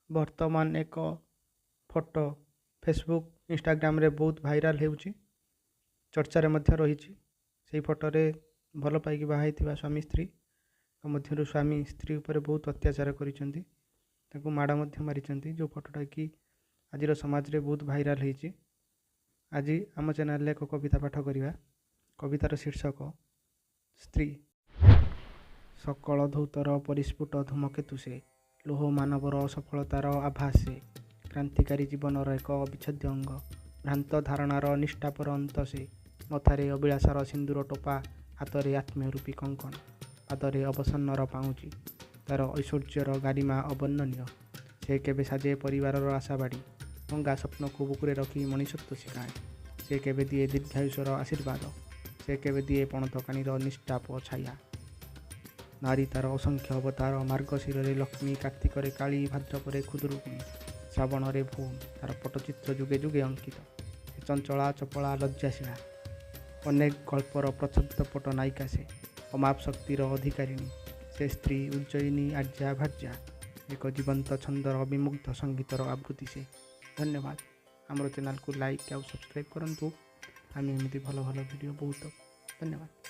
ବର୍ତ୍ତମାନ ଏକ photo Facebook Instagram रे बहुत भाइराल होउची चर्चारे मध्य रही से फटोरे भल पाई बाहर स्वामी स्त्री मध्य स्वामी स्त्री उपर बहुत अत्याचार कर माड़ मारी जो फटोटा कि आज समाज रे बहुत भाइराल होती आज आम चैनल एक कविता पाठ करवा कवितार शीर्षक स्त्री सकल धौतर परिस्फुट धूमकेतु से लोह मानवर असफलतार आभास से क्रांतिकारी जीवनर एक अविच्छेद्य अंग भ्रांत धारणार निष्ठापर अंत से मथारे अभिलाषार सिंदूर टोपा हाथ में आत्मीय रूपी कंकण पादरे अवसन्नर पाउची तार ऐश्वर्यर गारिमा अवर्णनीय से केबे साजे परिवार आशाबाड़ी भंगा स्वप्न को बुकुरे रखी मनीषत्व शिखाए से केबे दिए दीर्घायुषर आशीर्वाद से केबे दिए पणतकानीर निष्ठाप छाया नारी तार असंख्य अवतार मार्गशीर लक्ष्मी कार्तिक काली भाद्रपरे खुदुरुकुणी श्रावण रे भूम तार पटचित्र जुगे जुगे अंकित चंचला चपला लज्जाशीला अनेक गल्पर प्रच्छदपट नायिका से अमाप शक्तिर अधिकारिणी से स्त्री उज्जयिनी आज्ञा भाज्या एक जीवंत छंदर अभिमुग्ध संगीतर आवृत्ति से धन्यवाद। आमर चैनल को लाइक और सब्सक्राइब करंतु आम एमती भल भल वीडियो बहुत धन्यवाद।